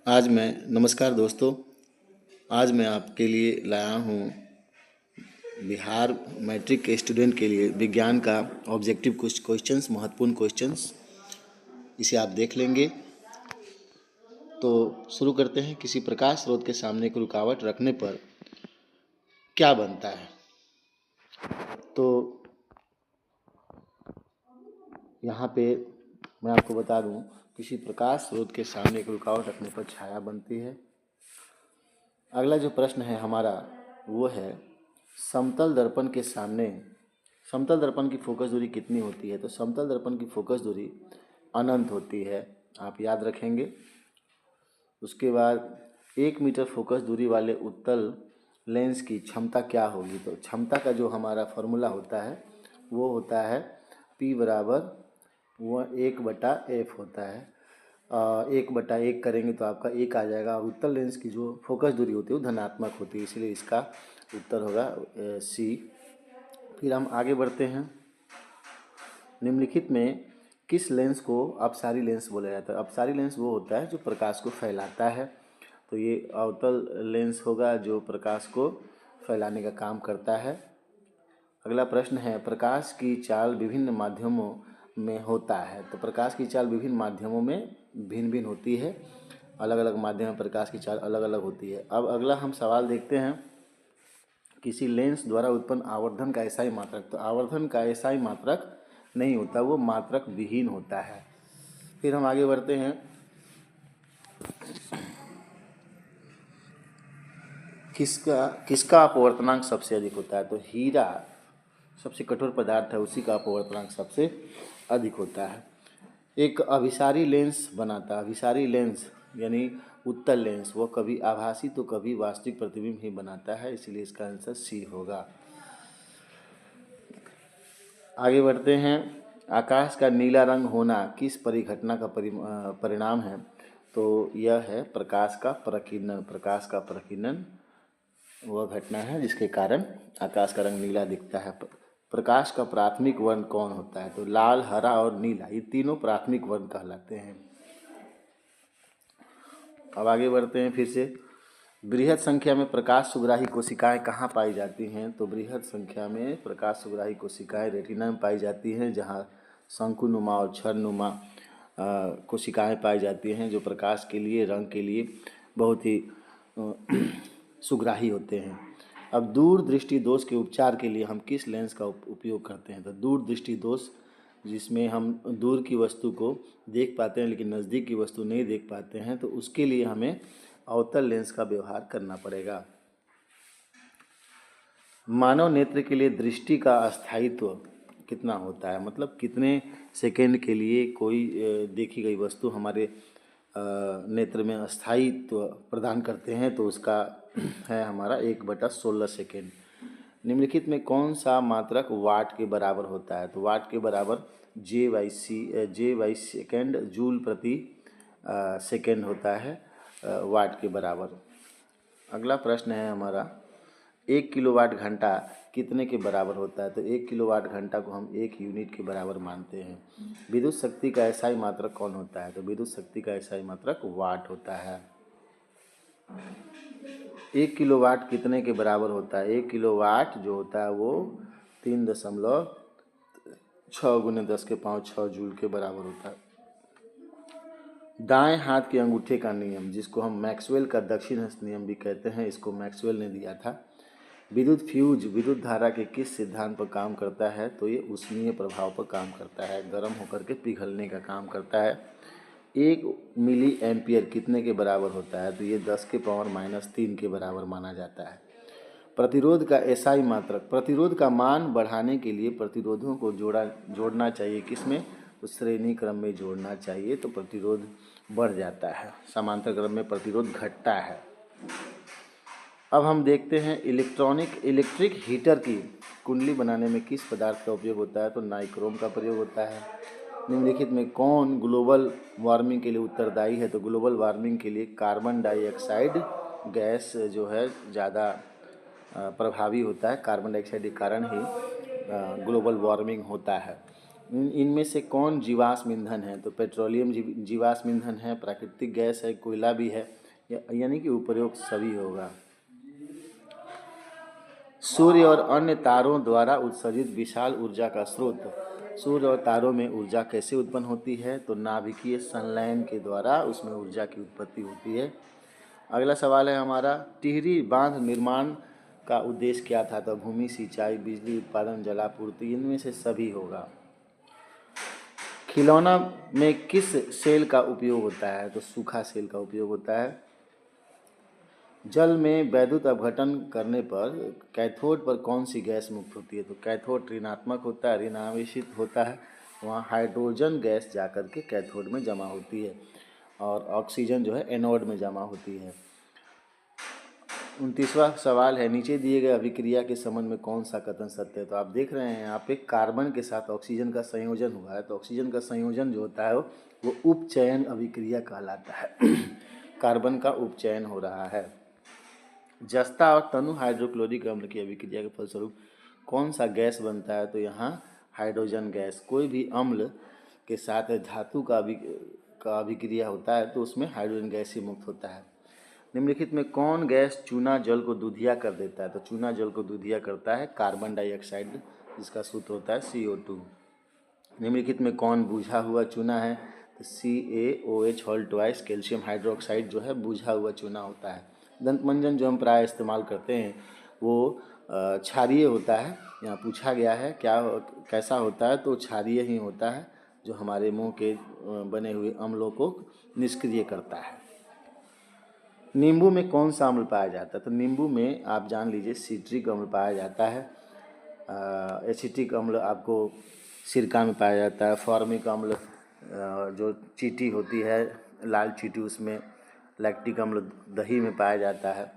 नमस्कार दोस्तों। आज मैं आपके लिए लाया हूँ बिहार मैट्रिक के स्टूडेंट के लिए विज्ञान का ऑब्जेक्टिव कुछ क्वेश्चंस, महत्वपूर्ण क्वेश्चंस। इसे आप देख लेंगे। तो शुरू करते हैं। किसी प्रकाश स्रोत के सामने एक रुकावट रखने पर क्या बनता है? तो यहाँ पे मैं आपको बता दूँ, किसी प्रकाश स्रोत के सामने एक रुकावट रखने पर छाया बनती है। अगला जो प्रश्न है हमारा वो है, समतल दर्पण के सामने समतल दर्पण की फोकस दूरी कितनी होती है? तो समतल दर्पण की फोकस दूरी अनंत होती है, आप याद रखेंगे। उसके बाद 1 मीटर फोकस दूरी वाले उत्तल लेंस की क्षमता क्या होगी? तो क्षमता का जो हमारा फॉर्मूला होता है वो होता है P बराबर वो 1/F होता है। 1/1 करेंगे तो आपका 1 आ जाएगा। और उत्तल लेंस की जो फोकस दूरी होती है वो धनात्मक होती है, इसलिए इसका उत्तर होगा C। फिर हम आगे बढ़ते हैं। निम्नलिखित में किस लेंस को अपसारी लेंस बोला जाता है? अपसारी लेंस वो होता है जो प्रकाश को फैलाता है, तो ये अवतल लेंस होगा जो प्रकाश को फैलाने का काम करता है। अगला प्रश्न है, प्रकाश की चाल विभिन्न माध्यमों में होता है। तो प्रकाश की चाल विभिन्न माध्यमों में भिन्न भिन्न होती है, अलग अलग माध्यम में प्रकाश की चाल अलग अलग होती है। अब अगला हम सवाल देखते हैं, किसी लेंस द्वारा उत्पन्न आवर्धन का एसआई मात्रक। तो आवर्धन का एसआई मात्रक नहीं होता, वो मात्रक विहीन होता है। फिर हम आगे बढ़ते हैं, किसका किसका अपवर्तनांक सबसे अधिक होता है? तो हीरा सबसे कठोर पदार्थ है, उसी का अपवर्तनांक सबसे अधिक होता है। एक अभिसारी लेंस बनाता है, अभिसारी लेंस यानी उत्तल लेंस, वो कभी आभासी तो कभी वास्तविक प्रतिबिंब ही बनाता है, इसलिए इसका आंसर सी होगा। आगे बढ़ते हैं, आकाश का नीला रंग होना किस परिघटना का परिणाम है? तो यह है प्रकाश का प्रकीर्णन। प्रकाश का प्रकीर्णन वह घटना है जिसके कारण आकाश का रंग नीला दिखता है। प्रकाश का प्राथमिक वर्ण कौन होता है? तो लाल, हरा और नीला, ये तीनों प्राथमिक वर्ण कहलाते हैं। अब आगे बढ़ते हैं फिर से, बृहद संख्या में प्रकाश सुग्राही कोशिकाएं कहाँ पाई जाती हैं? तो बृहद संख्या में प्रकाश सुग्राही कोशिकाएं रेटिना में पाई जाती हैं, जहाँ शंकुनुमा और छर्नुमा कोशिकाएं पाई जाती हैं, जो प्रकाश के लिए, रंग के लिए बहुत ही सुग्राही होते हैं। अब दूर दृष्टि दोष के उपचार के लिए हम किस लेंस का उपयोग करते हैं? तो दूर दृष्टि दोष, जिसमें हम दूर की वस्तु को देख पाते हैं लेकिन नज़दीक की वस्तु नहीं देख पाते हैं, तो उसके लिए हमें अवतल लेंस का व्यवहार करना पड़ेगा। मानव नेत्र के लिए दृष्टि का अस्थायित्व कितना होता है? मतलब कितने सेकंड के लिए कोई देखी गई वस्तु हमारे नेत्र में अस्थायित्व प्रदान करते हैं? तो उसका है हमारा 1/16 सेकेंड। निम्नलिखित में कौन सा मात्रक वाट के बराबर होता है? तो वाट के बराबर J/s सेकेंड, जूल प्रति सेकेंड होता है वाट के बराबर। अगला प्रश्न है हमारा, 1 किलोवाट घंटा कितने के बराबर होता है? तो 1 किलोवाट घंटा को हम 1 यूनिट के बराबर मानते हैं। विद्युत शक्ति का एसआई मात्रक कौन होता है? तो विद्युत शक्ति का एसआई मात्रक वाट होता है। 1 किलोवाट कितने के बराबर होता है? 1 किलोवाट जो होता है वो 3.6 × 10⁻6 जूल के बराबर होता है। दाएं हाथ के अंगूठे का नियम, जिसको हम मैक्सवेल का दक्षिण हस्त नियम भी कहते हैं, इसको मैक्सवेल ने दिया था। विद्युत फ्यूज विद्युत धारा के किस सिद्धांत पर काम करता है? तो ये उष्मीय प्रभाव पर काम करता है, गर्म होकर के पिघलने का काम करता है। 1 मिली एम्पियर कितने के बराबर होता है? तो ये 10⁻³ के बराबर माना जाता है। प्रतिरोध का एसआई मात्रक, प्रतिरोध का मान बढ़ाने के लिए प्रतिरोधों को जोड़ना चाहिए, किसमें? तो श्रेणी क्रम में जोड़ना चाहिए, तो प्रतिरोध बढ़ जाता है। समांतर क्रम में प्रतिरोध घटता है। अब हम देखते हैं, इलेक्ट्रिक हीटर की कुंडली बनाने में किस पदार्थ का उपयोग होता है? तो नाइक्रोम का प्रयोग होता है। निम्नलिखित में कौन ग्लोबल वार्मिंग के लिए उत्तरदायी है? तो ग्लोबल वार्मिंग के लिए कार्बन डाइऑक्साइड गैस जो है ज़्यादा प्रभावी होता है। कार्बन डाइऑक्साइड के कारण ही ग्लोबल वार्मिंग होता है। इनमें से कौन जीवाश्म ईंधन है? तो पेट्रोलियम जीवाश्म ईंधन है, प्राकृतिक गैस है, कोयला भी है, यानी कि उपयुक्त सभी होगा। सूर्य और अन्य तारों द्वारा उत्सर्जित विशाल ऊर्जा का स्रोत। सूर्य और तारों में ऊर्जा कैसे उत्पन्न होती है? तो नाभिकीय संलयन के द्वारा उसमें ऊर्जा की उत्पत्ति होती है। अगला सवाल है हमारा, टिहरी बांध निर्माण का उद्देश्य क्या था? तो भूमि सिंचाई, बिजली उत्पादन, जलापूर्ति, इनमें से सभी होगा। खिलौना में किस सेल का उपयोग होता है? तो सूखा सेल का उपयोग होता है। जल में वैद्युत अपघटन करने पर कैथोड पर कौन सी गैस मुक्त होती है? तो कैथोड ऋणात्मक होता है, ऋणावेशित होता है, वहाँ हाइड्रोजन गैस जाकर के कैथोड में जमा होती है और ऑक्सीजन जो है एनोड में जमा होती है। 29वां सवाल है, नीचे दिए गए अभिक्रिया के संबंध में कौन सा कथन सत्य है? तो आप देख रहे हैं यहाँ पे कार्बन के साथ ऑक्सीजन का संयोजन हुआ है, तो ऑक्सीजन का संयोजन जो होता है वो उपचयन अभिक्रिया कहलाता है। कार्बन का उपचयन हो रहा है। जस्ता और तनु हाइड्रोक्लोरिक अम्ल की अभिक्रिया के फलस्वरूप कौन सा गैस बनता है? तो यहाँ हाइड्रोजन गैस। कोई भी अम्ल के साथ धातु का अभिक्रिया होता है तो उसमें हाइड्रोजन गैस ही मुक्त होता है। निम्नलिखित में कौन गैस चूना जल को दूधिया कर देता है? तो चूना जल को दूधिया करता है कार्बन डाइऑक्साइड, जिसका सूत्र होता है CO2। निम्नलिखित में कौन बुझा हुआ चूना है? तो CaOH whole twice calcium hydroxide जो है बुझा हुआ चूना होता है। दंतमंजन जो हम प्राय इस्तेमाल करते हैं वो क्षारीय होता है। यहाँ पूछा गया है कैसा होता है, तो क्षारीय ही होता है, जो हमारे मुंह के बने हुए अम्लों को निष्क्रिय करता है। नींबू में कौन सा अम्ल पाया जाता है? तो नींबू में आप जान लीजिए सिट्रिक अम्ल पाया जाता है। एसिटिक अम्ल आपको सिरका में पाया जाता है। फॉर्मिक अम्ल जो चींटी होती है लाल चींटी, उसमें। लैक्टिक अम्ल दही में पाया जाता है।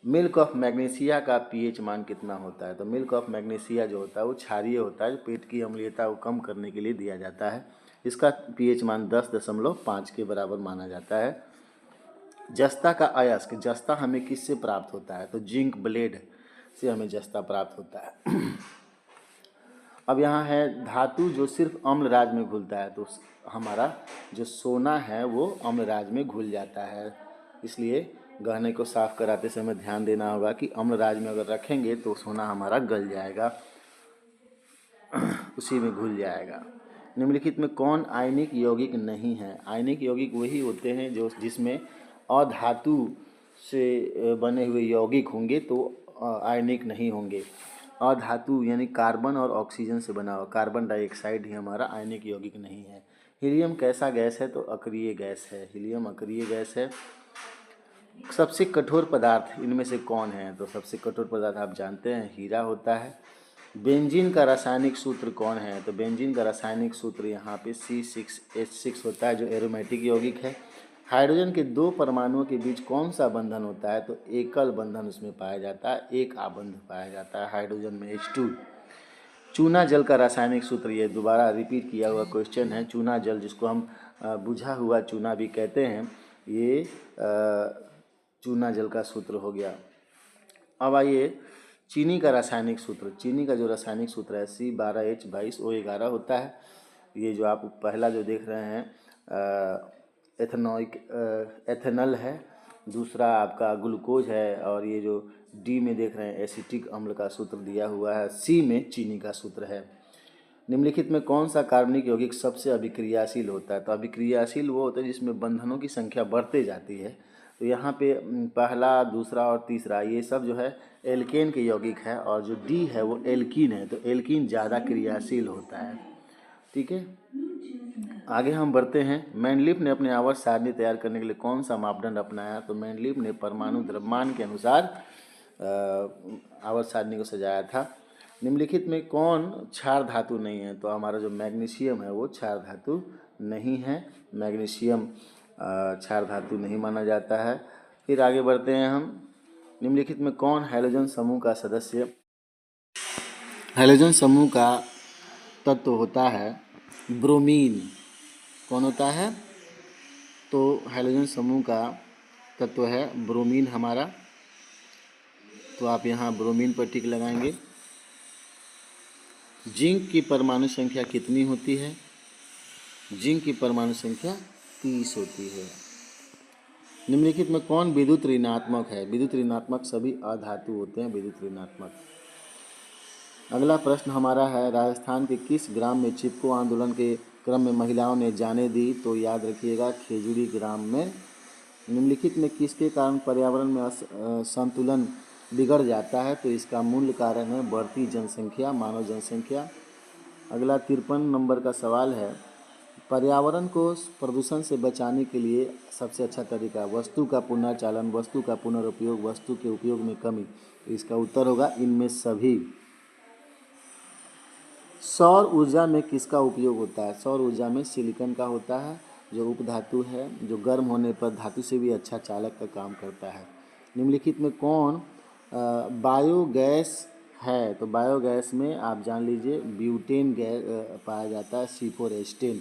मिल्क ऑफ मैग्नीशिया का pH मान कितना होता है? तो मिल्क ऑफ मैग्नीशिया जो होता है वो क्षारीय होता है, जो पेट की अम्लीयता को कम करने के लिए दिया जाता है। इसका pH मान 10.5 के बराबर माना जाता है। जस्ता का अयस्क, जस्ता हमें किससे प्राप्त होता है? तो जिंक ब्लेड से हमें जस्ता प्राप्त होता है। अब यहाँ है धातु जो सिर्फ अम्ल राज में घुलता है, तो हमारा जो सोना है वो अम्ल राज में घुल जाता है। इसलिए गहने को साफ कराते समय ध्यान देना होगा कि अम्ल राज में अगर रखेंगे तो सोना हमारा गल जाएगा, उसी में घुल जाएगा। निम्नलिखित में कौन आयनिक यौगिक नहीं है? आयनिक यौगिक वही होते हैं जो जिसमें अधातु से बने हुए यौगिक होंगे तो आयनिक नहीं होंगे। अधातु यानी कार्बन और ऑक्सीजन से बना हुआ कार्बन डाइऑक्साइड ही हमारा आयनिक यौगिक नहीं है। हीलियम कैसा गैस है? तो अक्रिय गैस है। हीलियम अक्रिय गैस है। सबसे कठोर पदार्थ इनमें से कौन है? तो सबसे कठोर पदार्थ आप जानते हैं हीरा होता है। बेंजीन का रासायनिक सूत्र कौन है? तो बेंजीन का रासायनिक सूत्र यहाँ पे C6H6 होता है, जो एरोमेटिक यौगिक है। हाइड्रोजन के दो परमाणुओं के बीच कौन सा बंधन होता है? तो एकल बंधन उसमें पाया जाता है, एक आबंध पाया जाता है हाइड्रोजन में H2। चूना जल का रासायनिक सूत्र, ये दोबारा रिपीट किया हुआ क्वेश्चन है। चूना जल, जिसको हम बुझा हुआ चूना भी कहते हैं, ये चूना जल का सूत्र हो गया। अब आइए चीनी का रासायनिक सूत्र। चीनी का जो रासायनिक सूत्र है C12H22O11 होता है। ये जो आप पहला जो देख रहे हैं एथेनॉल है, दूसरा आपका ग्लूकोज है, और ये जो डी में देख रहे हैं एसिटिक अम्ल का सूत्र दिया हुआ है, सी में चीनी का सूत्र है। निम्नलिखित में कौन सा कार्बनिक यौगिक सबसे अभिक्रियाशील होता है? तो अभिक्रियाशील वो होता है जिसमें बंधनों की संख्या बढ़ते जाती है। तो यहाँ पे पहला, दूसरा और तीसरा ये सब जो है एल्केन के यौगिक है, और जो डी है वो एल्कीन है, तो एल्कीन ज़्यादा क्रियाशील होता है। ठीक है, आगे हम बढ़ते हैं। मेंडलीफ ने अपने आवर्त सारणी तैयार करने के लिए कौन सा मापदंड अपनाया? तो मेंडलीफ ने परमाणु द्रव्यमान के अनुसार आवर्त सारणी को सजाया था। निम्नलिखित में कौन क्षार धातु नहीं है? तो हमारा जो मैग्नीशियम है वो क्षार धातु नहीं है। मैग्नीशियम क्षार धातु नहीं माना जाता है। फिर आगे बढ़ते हैं हम। निम्नलिखित में कौन हैलोजन समूह का सदस्य? हैलोजन समूह का तत्व होता है ब्रोमीन। कौन होता है? तो हैलोजन समूह का तत्व है ब्रोमीन हमारा। तो आप यहाँ ब्रोमीन पर टिक लगाएंगे। जिंक की परमाणु संख्या कितनी होती है? जिंक की परमाणु संख्या 30 होती है। निम्नलिखित में कौन विद्युत ऋणात्मक है? विद्युत ऋणात्मक सभी अधातु होते हैं विद्युत ऋणात्मक। अगला प्रश्न हमारा है, राजस्थान के किस ग्राम में चिपको आंदोलन के क्रम में महिलाओं ने जाने दी? तो याद रखिएगा खेजूरी ग्राम में। निम्नलिखित में किसके कारण पर्यावरण में संतुलन बिगड़ जाता है? तो इसका मूल कारण है बढ़ती जनसंख्या, मानव जनसंख्या। अगला 53 नंबर का सवाल है, पर्यावरण को प्रदूषण से बचाने के लिए सबसे अच्छा तरीका वस्तु का पुनर्चालन, वस्तु का पुनर्उपयोग, वस्तु के उपयोग में कमी। तो इसका उत्तर होगा इनमें सभी। सौर ऊर्जा में किसका उपयोग होता है? सौर ऊर्जा में सिलिकॉन का होता है, जो उपधातु है, जो गर्म होने पर धातु से भी अच्छा चालक का काम करता है। निम्नलिखित में कौन बायोगैस है? तो बायोगैस में आप जान लीजिए ब्यूटेन गैस पाया जाता है, C4H10।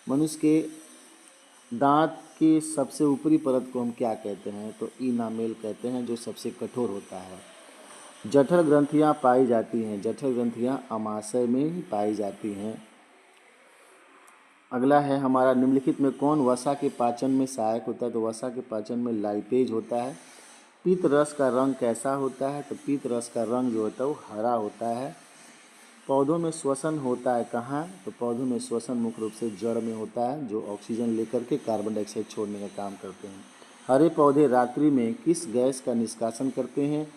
मनुष्य के दांत की सबसे ऊपरी परत को हम क्या कहते हैं? तो इनामेल कहते हैं, जो सबसे कठोर होता है। जठर ग्रंथियां पाई जाती हैं, जठर ग्रंथियां अमाशय में ही पाई जाती हैं। अगला है हमारा, निम्नलिखित में कौन वसा के पाचन में सहायक होता है? तो वसा के पाचन में लाइपेज होता है। पीत रस का रंग कैसा होता है? तो पीत रस का रंग जो होता है वो हरा होता है। पौधों में श्वसन होता है कहाँ? तो पौधों में श्वसन मुख्य रूप से जड़ में होता है, जो ऑक्सीजन लेकर के कार्बन डाइऑक्साइड छोड़ने का काम करते हैं। हरे पौधे रात्रि में किस गैस का निष्कासन करते हैं?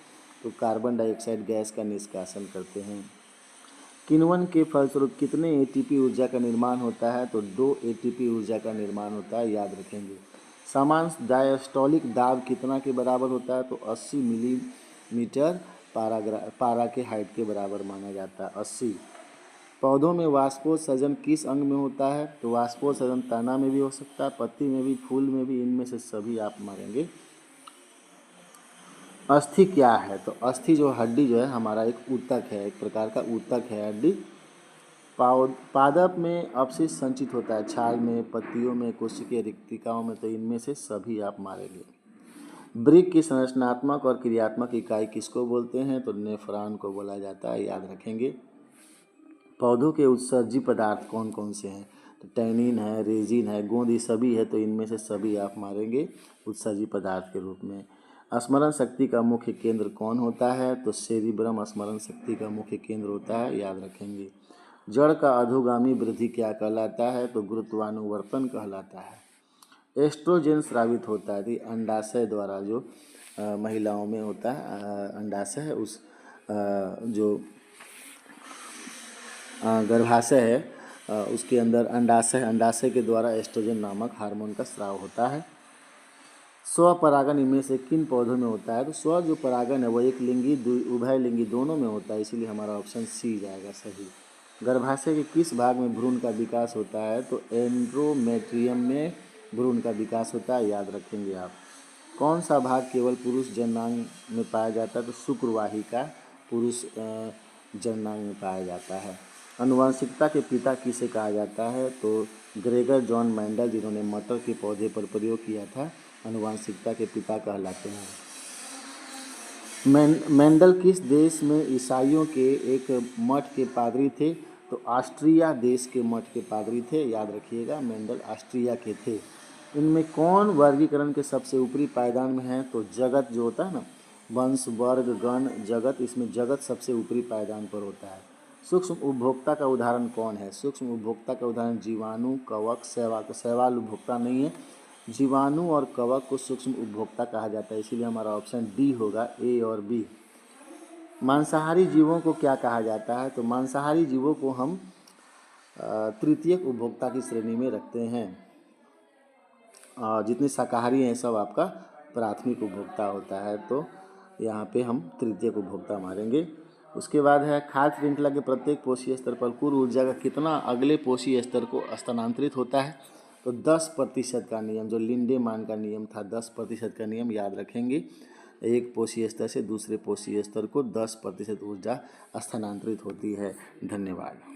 तो कार्बन डाइऑक्साइड गैस का निष्कासन करते हैं। किण्वन के फलस्वरूप कितने एटीपी ऊर्जा का निर्माण होता है? तो 2 एटीपी ऊर्जा का निर्माण होता है, याद रखेंगे। सामान्य डायस्टोलिक दाब कितना के बराबर होता है? तो 80 मिलीमीटर पारा के हाइट के बराबर माना जाता है, 80। पौधों में वाष्पोत्सर्जन किस अंग में होता है? तो वाष्पोत्सर्जन तना में भी हो सकता है, पत्ती में भी, फूल में भी, इनमें से सभी आप मारेंगे। अस्थि क्या है? तो अस्थि जो हड्डी जो है हमारा एक ऊतक है, एक प्रकार का ऊतक है हड्डी। पादप में अपशिष्ट संचित होता है, छाल में, पत्तियों में, कोशिकीय रिक्तिकाओं में, तो इनमें से सभी आप मारेंगे। वृक्क की संरचनात्मक और क्रियात्मक इकाई किसको बोलते हैं? तो नेफ्रॉन को बोला जाता है, याद रखेंगे। पौधों के उत्सर्जी पदार्थ कौन कौन से हैं? तो टैनिन है, रेजिन है, गोंद, ये सभी है, तो इनमें से सभी आप मारेंगे उत्सर्जी पदार्थ के रूप में। स्मरण शक्ति का मुख्य केंद्र कौन होता है? तो सेरिब्रम स्मरण शक्ति का मुख्य केंद्र होता है, याद रखेंगे। जड़ का अधोगामी वृद्धि क्या कहलाता है? तो गुरुत्वानुवर्तन कहलाता है। एस्ट्रोजन स्रावित होता है अंडाशय द्वारा, जो महिलाओं में होता है अंडाशय है, उस जो गर्भाशय है उसके अंदर अंडाशय के द्वारा एस्ट्रोजन नामक हार्मोन का स्राव होता है। स्वपरागन इनमें से किन पौधों में होता है? तो स्व जो परागन है वो एक लिंगी उभय लिंगी दोनों में होता है, इसीलिए हमारा ऑप्शन सी जाएगा सही। गर्भाशय के किस भाग में भ्रूण का विकास होता है? तो एंड्रोमेट्रियम में भ्रूण का विकास होता है, याद रखेंगे आप। कौन सा भाग केवल पुरुष जननांग में पाया जाता है? तो शुक्रवाहिका पुरुष जननांग में पाया जाता है। आनुवंशिकता के पिता किसे कहा जाता है? तो ग्रेगर जॉन मेंडल, जिन्होंने मटर के पौधे पर प्रयोग किया था, आनुवंशिकता के पिता कहलाते हैं। मेंडल किस देश में ईसाइयों के एक मठ के पादरी थे? तो ऑस्ट्रिया देश के मठ के पादरी थे, याद रखिएगा, मेंडल ऑस्ट्रिया के थे। इनमें कौन वर्गीकरण के सबसे ऊपरी पायदान में है? तो जगत जो होता है ना, वंश, वर्ग, गण, जगत, इसमें जगत सबसे ऊपरी पायदान पर होता है। सूक्ष्म उपभोक्ता का उदाहरण कौन है? सूक्ष्म उपभोक्ता का उदाहरण जीवाणु, कवक, शैवाल। शैवाल उपभोक्ता नहीं है, जीवाणु और कवक को सूक्ष्म उपभोक्ता कहा जाता है, इसीलिए हमारा ऑप्शन डी होगा, ए और बी। मांसाहारी जीवों को क्या कहा जाता है? तो मांसाहारी जीवों को हम तृतीयक उपभोक्ता की श्रेणी में रखते हैं। जितने शाकाहारी हैं सब आपका प्राथमिक उपभोक्ता होता है, तो यहाँ पे हम तृतीयक उपभोक्ता मारेंगे। उसके बाद है, खाद्य श्रृंखला के प्रत्येक पोषीय स्तर पर कुल ऊर्जा का कितना अगले पोषीय स्तर को स्थानांतरित होता है? तो 10% का नियम, जो लिंडेमान का नियम था, 10% का नियम, याद रखेंगे। एक पोषीय स्तर से दूसरे पोषीय स्तर को 10% ऊर्जा स्थानांतरित होती है। धन्यवाद।